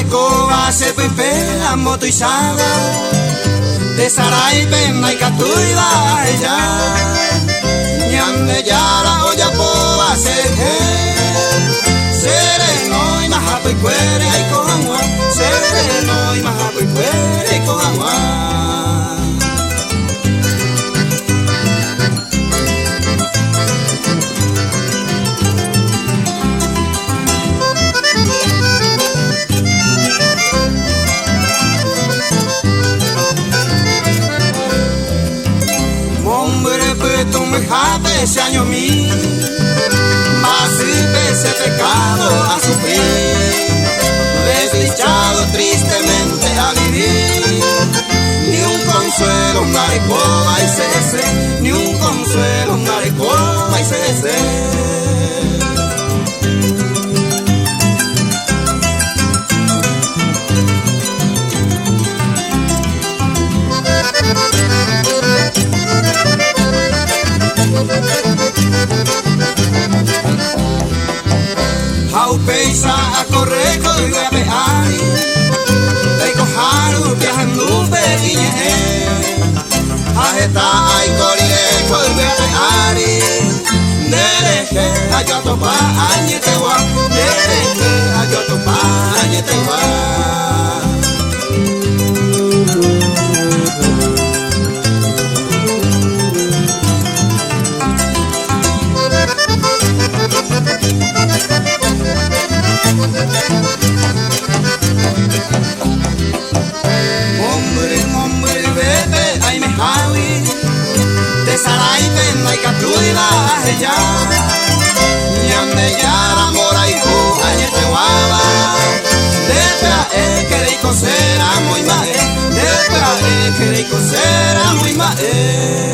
Coba se pepe la moto y saga de Saray pena y catuida ella ñande ya la olla poba se sereno y majapo y cuere y con agua sereno y majapo y cuere y con agua. Ese año mí, más ese pecado a sufrir, desdichado tristemente a vivir, ni un consuelo maricoba y cese, ni un consuelo maricoba y cese. Peisa a correr con el apeari, te cojaron viajando pequeñe, ageta y corire con el apeari, dereche a yo topa añetewa, dereche a yo topa añetewa. Saray pena y catuida ella ñande ya la mora y ju añete guava de que cosera muy mae de que cosera muy mae.